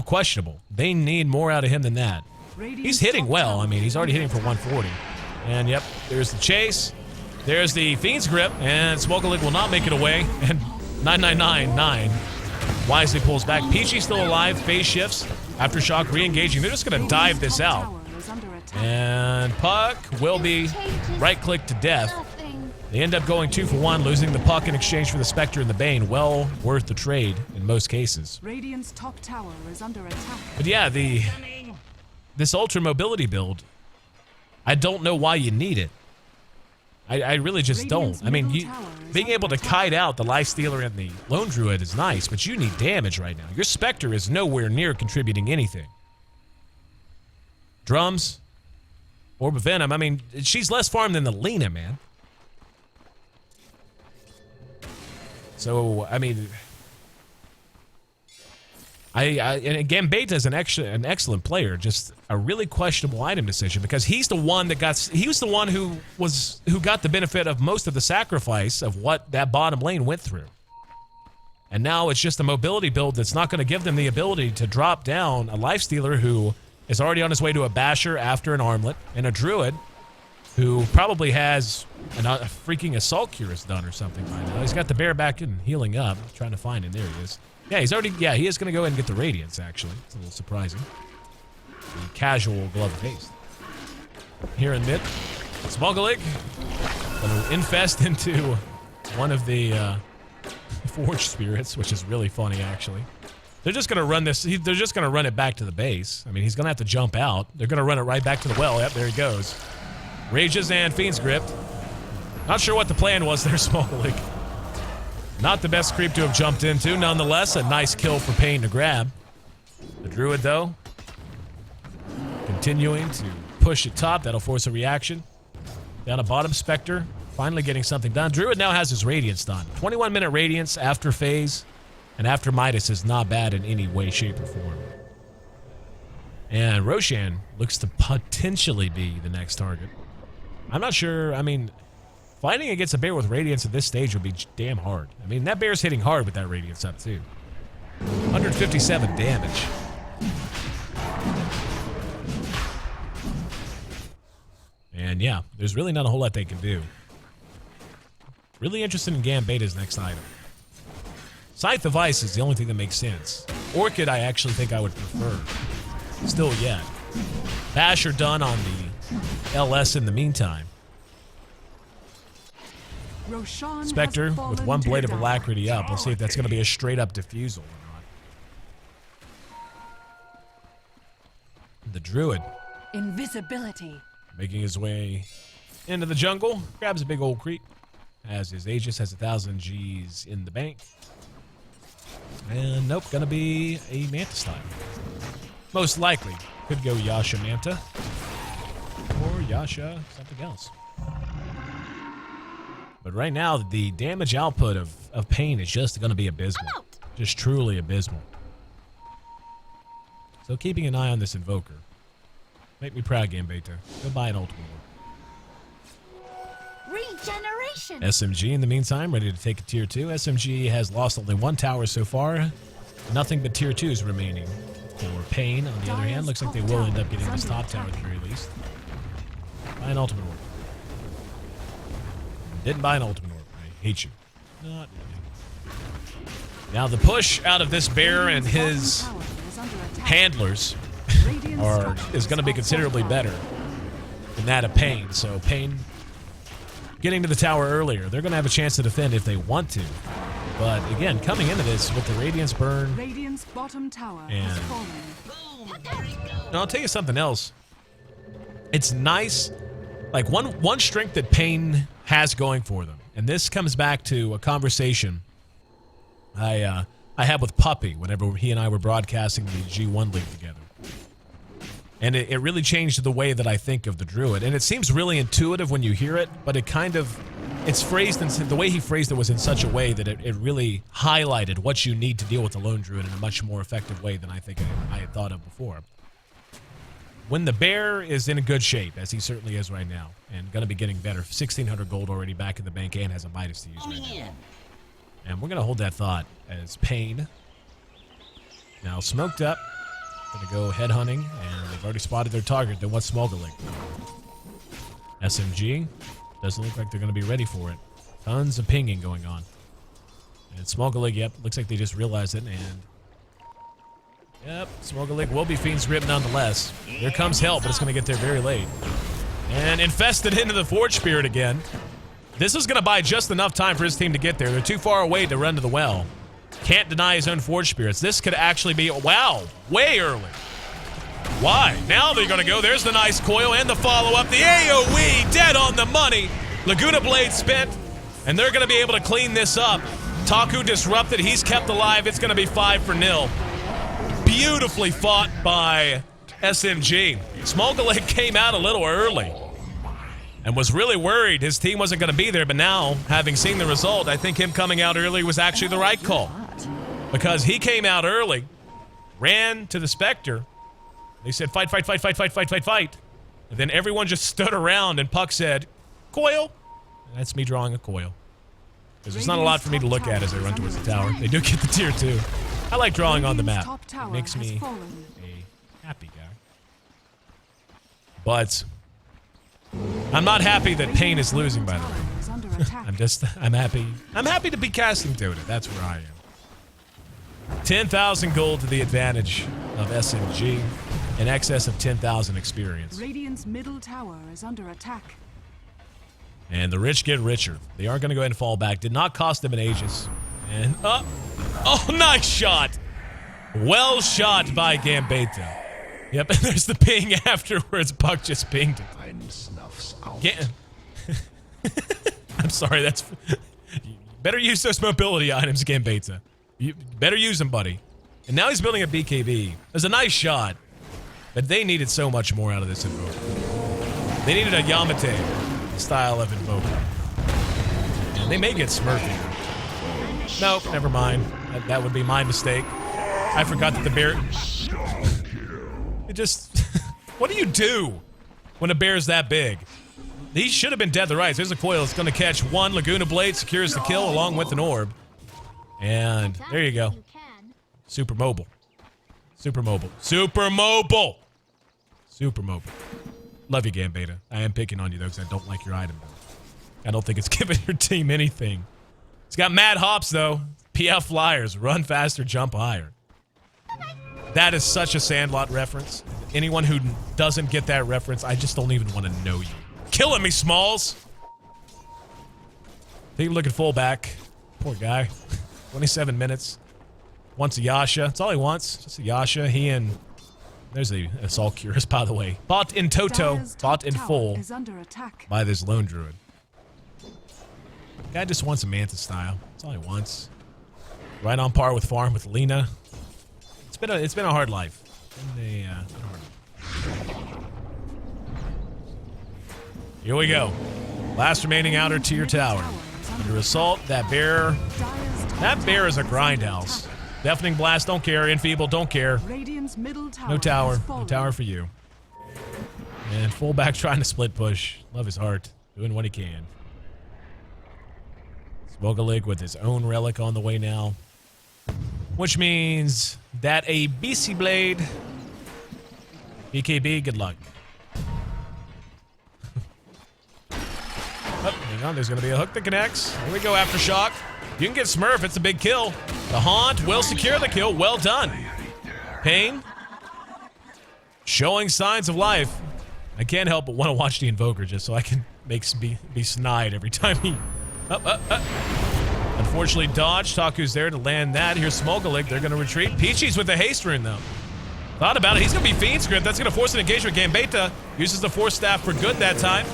questionable. They need more out of him than that. He's hitting well. I mean, he's already hitting for 140. And yep, there's the chase. There's the Fiend's Grip. And Smeagol will not make it away. And 9999 wisely pulls back. Peachy still alive. Phase shifts. Aftershock re-engaging. They're just going to dive this out. And Puck will be right-clicked to death. They end up going 2 for 1, losing the Puck in exchange for the Spectre and the Bane. Well worth the trade in most cases. Radiant's top tower is under attack. But yeah, this ultra mobility build, I don't know why you need it. I really just don't. I mean, being able to kite out the Lifestealer and the Lone Druid is nice, but you need damage right now. Your Spectre is nowhere near contributing anything. Drums, Orb of Venom. I mean, she's less farm than the Lena, man. So, I mean, and again, Beta is an excellent player, just a really questionable item decision because he's the one that he was the one who got the benefit of most of the sacrifice of what that bottom lane went through. And now it's just a mobility build that's not going to give them the ability to drop down a Lifestealer who is already on his way to a Basher after an Armlet, and a Druid who probably has a freaking Assault Cure done or something by now. He's got the bear back and healing up. Trying to find him. There he is. Yeah, he is going to go ahead and get the Radiance, actually. It's a little surprising. The casual Glove of Haste. Here in mid, Smeagol going to infest into one of the Forge Spirits, which is really funny, actually. They're just going to run this. They're just going to run it back to the base. I mean, he's going to have to jump out. They're going to run it right back to the well. Yep, there he goes. Rages and Fiend's Grip. Not sure what the plan was there, Smeagol. Not the best creep to have jumped into. Nonetheless, a nice kill for Pain to grab. The Druid, though, continuing to push it top. That'll force a reaction. Down a bottom, Spectre. Finally getting something done. Druid now has his Radiance done. 21-minute Radiance after phase. And after Midas is not bad in any way, shape, or form. And Roshan looks to potentially be the next target. I'm not sure. I mean, fighting against a bear with Radiance at this stage would be damn hard. I mean, that bear's hitting hard with that Radiance up, too. 157 damage. And yeah, there's really not a whole lot they can do. Really interested in Gambeta's next item. Scythe of Ice is the only thing that makes sense. Orchid, I actually think I would prefer. Still yet. Basher done on the LS in the meantime. Roshan Spectre with one blade of Alacrity up. We'll see if that's going to be a straight-up defusal or not. The Druid. Invisibility. Making his way into the jungle. Grabs a big old creep. Has his Aegis, has 1,000 Gs in the bank. And nope, gonna be a Manta style. Most likely. Could go Yasha Manta. Or Yasha something else. But right now, the damage output of Pain is just gonna be abysmal. Just truly abysmal. So keeping an eye on this Invoker. Make me proud, Gambeta. Go buy an Ultimate Orb. Regeneration. SMG in the meantime, ready to take a tier 2. SMG has lost only one tower so far. Nothing but tier 2s remaining. For Pain, on the other hand, looks like they will end up getting this top tower at the very least. Buy an Ultimate Orb. Didn't buy an Ultimate Orb. I hate you. Not really. Now the push out of this bear and his handlers is going to be considerably better than that of Pain. So Pain getting to the tower earlier. They're going to have a chance to defend if they want to. But again, coming into this with the Radiance burn. Radiant's bottom tower And has fallen. And I'll tell you something else. It's nice. Like one strength that Pain has going for them. And this comes back to a conversation I had with Puppy whenever he and I were broadcasting the G1 League together. And it really changed the way that I think of the Druid. And it seems really intuitive when you hear it, but it kind of, it's phrased, in the way he phrased it was in such a way that it really highlighted what you need to deal with the Lone Druid in a much more effective way than I think I had thought of before. When the bear is in a good shape, as he certainly is right now, and going to be getting better, 1,600 gold already back in the bank and has a Midas to use right now. And we're going to hold that thought as Pain. Now smoked up. Going to go head hunting, and they've already spotted their target. Then what's Smeagol? SMG. Doesn't look like they're going to be ready for it. Tons of pinging going on. And Smeagol, yep, looks like they just realized it, and yep, Smeagol will be Fiend's Grip nonetheless. Here comes help, but it's going to get there very late. And infested into the Forge Spirit again. This is going to buy just enough time for his team to get there. They're too far away to run to the well. Can't deny his own Forge Spirits. This could actually be, wow, way early. Why? Now they're going to go. There's the nice coil and the follow-up. The AoE, dead on the money. Laguna Blade spent, and they're going to be able to clean this up. Taku disrupted. He's kept alive. It's going to be 5-0. Beautifully fought by SMG. Smeagol came out a little early and was really worried his team wasn't going to be there, but now, having seen the result, I think him coming out early was actually the right call. Because he came out early, ran to the Spectre. They said, fight, fight, fight, fight, fight, fight, fight, fight. And then everyone just stood around, and Puck said, coil. And that's me drawing a coil. Because there's not a lot for me to look at as I run towards the tower. They do get the tier 2. I like drawing on the map. It makes me a happy guy. But I'm not happy that Pain is losing, by the way. I'm happy. I'm happy to be casting Dota. That's where I am. 10,000 gold to the advantage of SMG. In excess of 10,000 experience. Radiant's middle tower is under attack. And the rich get richer. They are going to go ahead and fall back. Did not cost them an Aegis. And oh, nice shot. Well shot by Gambetta. Yep, and there's the ping afterwards. Puck just pinged it. I'm sorry, that's... better use those mobility items, Gambetta. You better use them, buddy. And now he's building a BKB. There's a nice shot. But they needed so much more out of this Invoker. They needed a Yamate style of Invoker. And they may get Smurfy. Nope, never mind. That would be my mistake. I forgot that the bear... It just... What do you do when a bear's that big? He should have been dead to rights. There's a coil. It's going to catch one. Laguna Blade secures the kill along with an orb. And there you go. Super mobile. Super mobile. Super mobile! Super mobile. Love you, Gambetta. I am picking on you, though, because I don't like your item. I don't think it's giving your team anything. It's got mad hops, though. PF Flyers. Run faster, jump higher. That is such a Sandlot reference. Anyone who doesn't get that reference, I just don't even want to know you. Killing me, Smalls! Take a look at fullback. Poor guy. 27 minutes. Wants a Yasha. That's all he wants. Just a Yasha. He and... There's the Assault Curious, by the way. Bought in toto. Bought in full. By this Lone Druid. Guy just wants a Manta style. That's all he wants. Right on par with farm with Lena. It's been a hard life. Here we go. Last remaining outer tier tower. Under assault, that bear is a grindhouse. Deafening Blast, don't care. Enfeeble, don't care. No tower. No tower for you. And fullback trying to split push. Love his heart. Doing what he can. Smeagol with his own relic on the way now. Which means that a BC Blade... BKB, good luck. Oh, hang on, there's going to be a hook that connects. Here we go, Aftershock. You can get Smurf, it's a big kill. The Haunt will secure the kill, well done. Pain. Showing signs of life. I can't help but want to watch the Invoker just so I can be snide every time he... Unfortunately dodged. Taku's there to land that. Here's Smeagol. They're going to retreat. Peachy's with the haste rune, though. Thought about it. He's going to be Fiend's Grip. That's going to force an engagement. Gambetta uses the Force Staff for good that time.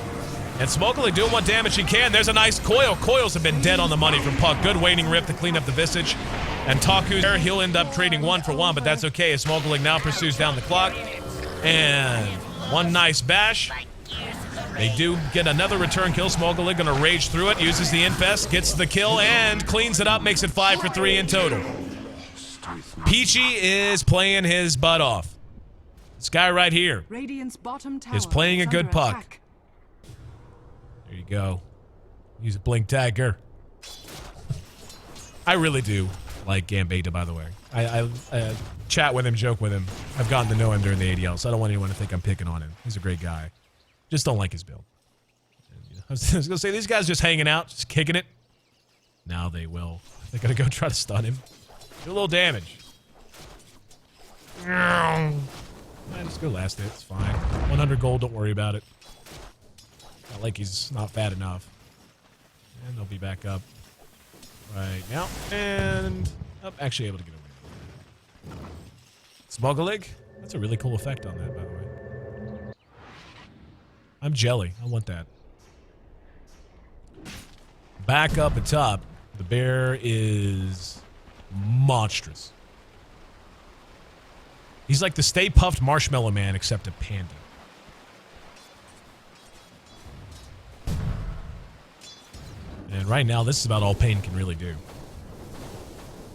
And Smeagol doing what damage he can. There's a nice coil. Coils have been dead on the money from Puck. Good Waning Rip to clean up the Visage. And Taku's there. He'll end up trading 1 for 1, but that's okay as Smeagol now pursues down the clock. And one nice bash. They do get another return kill. Smeagol gonna rage through it, uses the infest, gets the kill, and cleans it up, makes it 5 for 3 in total. Peachy is playing his butt off. This guy right here Radiant's bottom tower is playing a good under puck. attack. There you go. Use a blink dagger. I really do like Gambetta, by the way. I chat with him, joke with him. I've gotten to know him during the ADL, so I don't want anyone to think I'm picking on him. He's a great guy. Just don't like his build. And, you know, I was gonna say, these guys just hanging out, just kicking it. Now they will. They're gonna go try to stun him. Do a little damage. Yeah, just go last hit. It's fine. 100 gold. Don't worry about it. Not like he's not fat enough. And they'll be back up right now. And I'm actually able to get away. Smeagol. That's a really cool effect on that, by the way. I'm jelly. I want that. Back up at top. The bear is monstrous. He's like the Stay Puffed Marshmallow Man, except a panda. And right now, this is about all Pain can really do.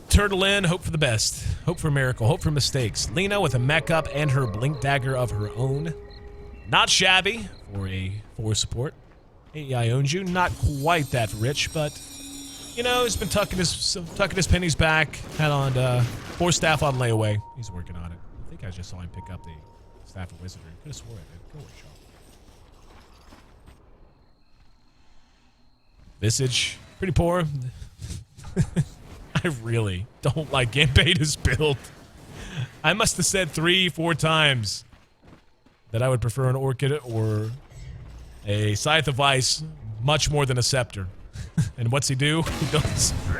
Turtle in, hope for the best. Hope for a miracle, hope for mistakes. Lena with a mech up and her blink dagger of her own. Not shabby for a 4 support. AI owns you. Not quite that rich, but you know, he's been tucking his pennies back. Had on 4 staff on layaway. He's working on it. I think I just saw him pick up the staff of wizardry. Could have swore I did. Go workshop. Visage, pretty poor. I really don't like Gambetta's build. I must have said 3-4 times that I would prefer an Orchid or a Scythe of Ice much more than a Scepter. And what's he do?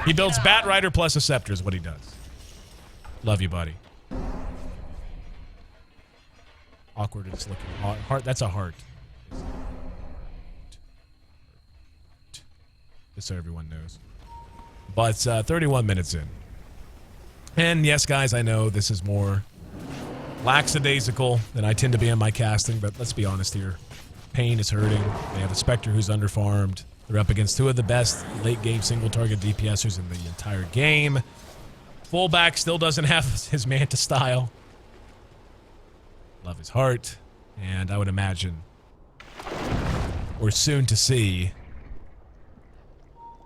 He builds Bat Rider plus a Scepter is what he does. Love you, buddy. Awkward is looking. Heart, that's a heart. Just so everyone knows. But 31 minutes in. And yes, guys, I know this is more lackadaisical than I tend to be in my casting, but let's be honest here. Pain is hurting. They have a Spectre who's underfarmed. They're up against 2 of the best late-game single-target DPSers in the entire game. Fullback still doesn't have his Manta style. Love his heart. And I would imagine we're soon to see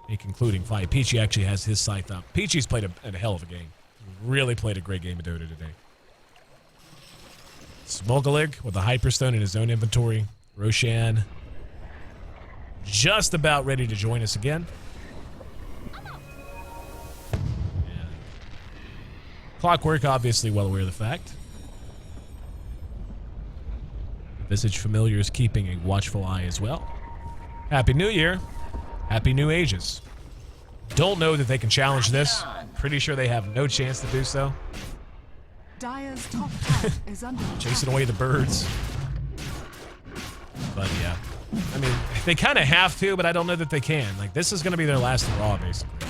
a concluding fight. Peachy actually has his scythe up. Peachy's played a hell of a game. Really played a great game of Dota today. Smeagol with a Hyperstone in his own inventory. Roshan just about ready to join us again. And Clockwork obviously well aware of the fact. Visage Familiar is keeping a watchful eye as well. Happy New Year. Happy New Ages. Don't know that they can challenge this. Pretty sure they have no chance to do so. Dire's top tower is under attack. Chasing away the birds. But yeah. I mean, they kind of have to, but I don't know that they can. Like, this is going to be their last hurrah, basically.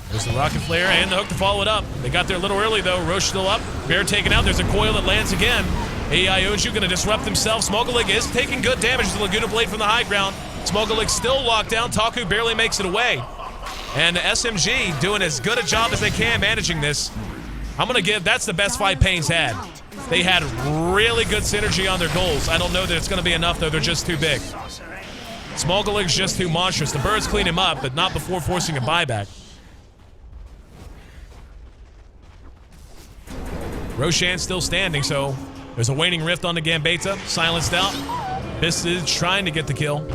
There's the rocket flare and the hook to follow it up. They got there a little early, though. Roche still up. Bear taken out. There's a coil that lands again. AI Oju going to disrupt himself. Smeagol is taking good damage to the Laguna Blade from the high ground. Smeagol still locked down. Taku barely makes it away. And SMG doing as good a job as they can managing this. I'm going to give, that's the best fight Pain's had. They had really good synergy on their goals. I don't know that it's going to be enough, though. They're just too big. Smeagol is just too monstrous. The birds clean him up, but not before forcing a buyback. Roshan's still standing, so there's a waning rift on the Gambetta. Silenced out. Visage trying to get the kill.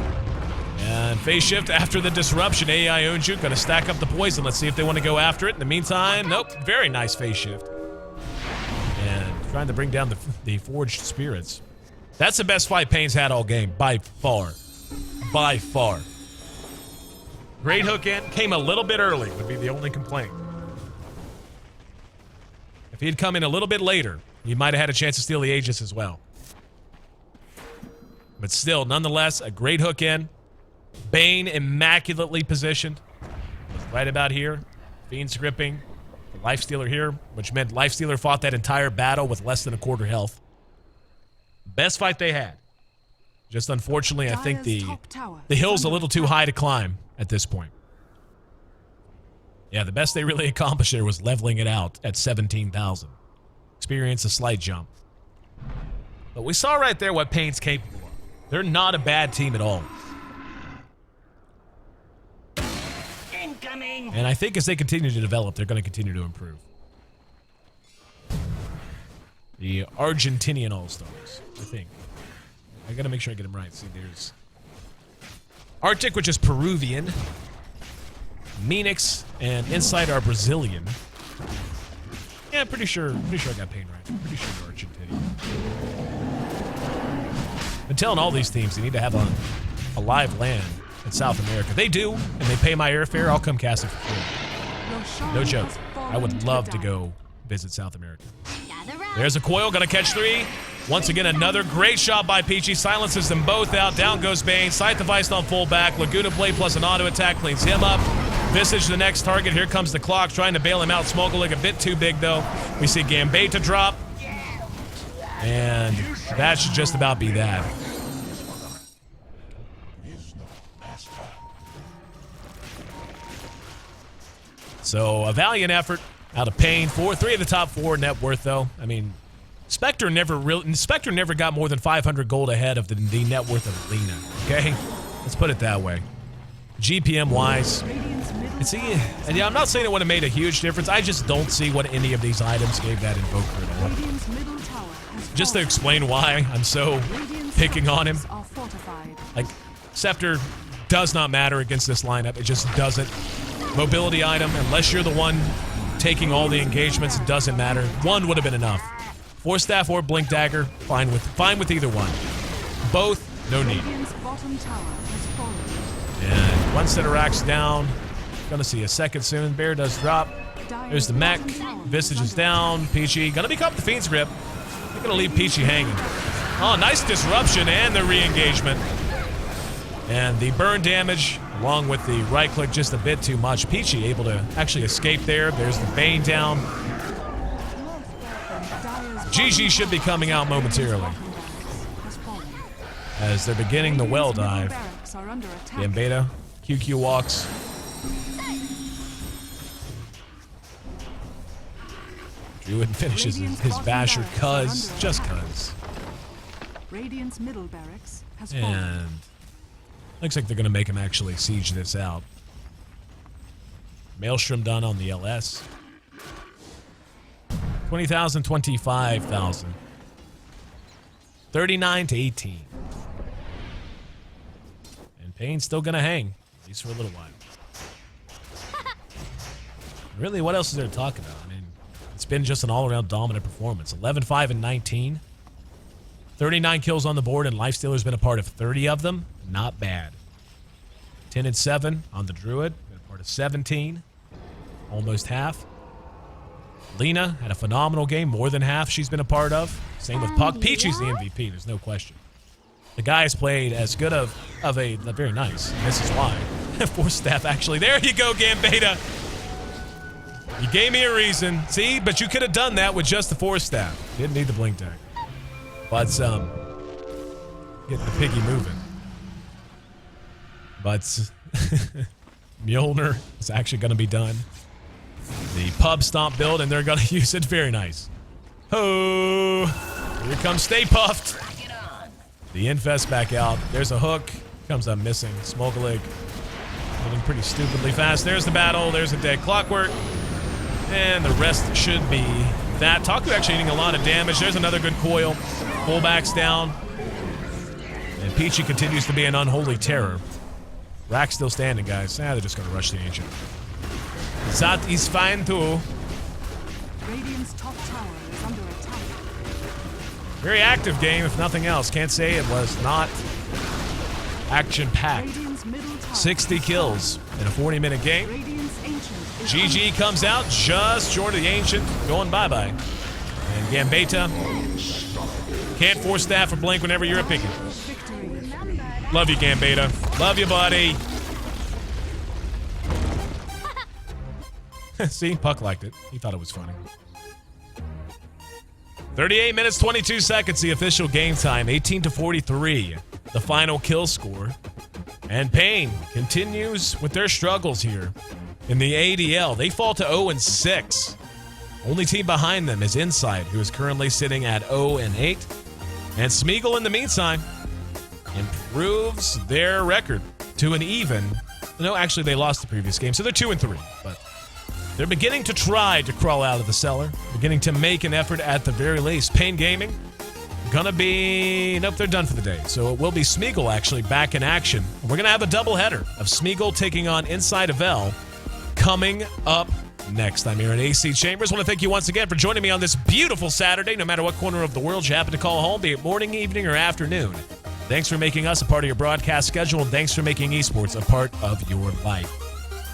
And phase shift after the disruption. AI Onju going to stack up the poison. Let's see if they want to go after it. In the meantime, nope. Very nice phase shift. And trying to bring down the Forged Spirits. That's the best fight Pain's had all game. By far. By far. Great hook in. Came a little bit early would be the only complaint. If he had come in a little bit later, he might have had a chance to steal the Aegis as well. But still, nonetheless, a great hook in. Bane immaculately positioned. Right about here. Fiend's gripping. The Lifestealer here, which meant Lifestealer fought that entire battle with less than a quarter health. Best fight they had. Just unfortunately, I think Dire's top tower the is hill's a under little too attack. high to climb at this point. Yeah, the best they really accomplished there was leveling it out at 17,000. Experience a slight jump. But we saw right there what Pain's capable of. They're not a bad team at all. Incoming. And I think as they continue to develop, they're going to continue to improve. The Argentinian All-Stars, I think. I got to make sure I get them right. See, there's Arctic, which is Peruvian. Meanix and Insight are Brazilian. Yeah, pretty sure I got Pain right. Pretty sure they're Argentinian. Been telling all these teams they need to have a live land in South America. They do, and they pay my airfare. I'll come cast it for free. Roshan No joke. has I fallen would to love the to dark. go visit South America. Gather round. There's a coil, gonna catch 3. Once again, another great shot by Peachy. Silences them both out. Down goes Bane. Sight device on full back. Laguna Blade plus an auto attack cleans him up. Visage the next target. Here comes the clock, trying to bail him out. Smeagol a bit too big, though. We see Gambetta drop. And that should just about be that. So, a valiant effort out of Pain. 3 of the top 4 net worth, though. I mean, Spectre never got more than 500 gold ahead of the net worth of Lena. Okay, let's put it that way. GPM wise, Radiant's middle and see, tower and yeah, I'm not saying it would have made a huge difference. I just don't see what any of these items gave that invoker at all. Radiant's middle tower has Just to fallen. explain why I'm so Radiant's picking on him. structures are fortified. Like, Scepter does not matter against this lineup. It just doesn't. Mobility item, unless you're the one taking all the engagements, it doesn't matter. 1 would have been enough. Force Staff or Blink Dagger, fine with either one. Both, no need. Radiant's bottom tower has fallen. And one set of racks down. Gonna see a second soon. Bear does drop. There's the mech. Visage is down. Peachy gonna pick up the Fiend's Grip. They're gonna leave Peachy hanging. Oh, nice disruption and the re-engagement. And the burn damage, along with the right click, just a bit too much. Peachy able to actually escape there. There's the Bane down. GG should be coming out momentarily Has fallen. as they're beginning the well Middle dive. barracks are under attack. Gambetta, QQ walks. Druid finishes his basher just cuz. Radiant's middle barracks has And fallen. looks like they're going to make him actually siege this out. Maelstrom done on the LS. 20,000, 25,000. 39 to 18. And Pain's still going to hang, at least for a little while. Really, what else is there to talk about? I mean, it's been just an all-around dominant performance. 11-5 and 19. 39 kills on the board, and Lifestealer's been a part of 30 of them. Not bad. 10 and 7 on the Druid. Been a part of 17. Almost half. Lena had a phenomenal game. More than half she's been a part of. Same with Puck. Peachy's the MVP. There's no question. The guy has played as good of a very nice. This is why. Force Staff, actually. There you go, Gambetta. You gave me a reason. See, but you could have done that with just the Force Staff. Didn't need the Blink Tag. But, get the piggy moving. But, Mjolnir is actually going to be done. The pub stomp build, and they're going to use it. Very nice. Oh, here comes Stay Puffed. The Infest back out. There's a hook. Comes up missing. Smeagol moving pretty stupidly fast. There's the battle. There's a dead Clockwork. And the rest should be that. Taku actually eating a lot of damage. There's another good coil. Fullbacks down. And Peachy continues to be an unholy terror. Rack's still standing, guys. They're just going to rush the Ancient. That is fine, too. Radiant's top tower is under attack. Very active game, if nothing else. Can't say it was not action-packed. Radiant's middle tower 60 kills in a 40-minute game. Radiant's ancient is GG comes out just short of the Ancient, going bye-bye. And Gambetta can't force Staff or Blink whenever you're a picking. victory. Love you, Gambetta. Love you, buddy. See, Puck liked it. He thought it was funny. 38 minutes, 22 seconds, the official game time. 18-43, the final kill score. And Payne continues with their struggles here in the ADL. They fall to 0-6. Only team behind them is Inside, who is currently sitting at 0-8. And Smeagol, in the meantime, improves their record to an even. No, actually, they lost the previous game, so they're 2-3. But they're beginning to try to crawl out of the cellar, beginning to make an effort at the very least. Payne Gaming, gonna be... Nope, they're done for the day. So it will be Smeagol, actually, back in action. We're gonna have a doubleheader of Smeagol taking on Inside of L coming up next. I'm here in AC Chambers. I want to thank you once again for joining me on this beautiful Saturday, no matter what corner of the world you happen to call home, be it morning, evening, or afternoon. Thanks for making us a part of your broadcast schedule, and thanks for making esports a part of your life.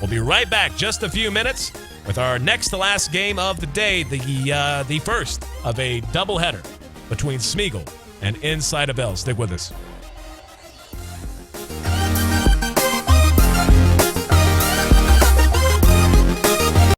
We'll be right back just a few minutes with our next to last game of the day, the first of a doubleheader between Smeagol and Inside of L. Stick with us.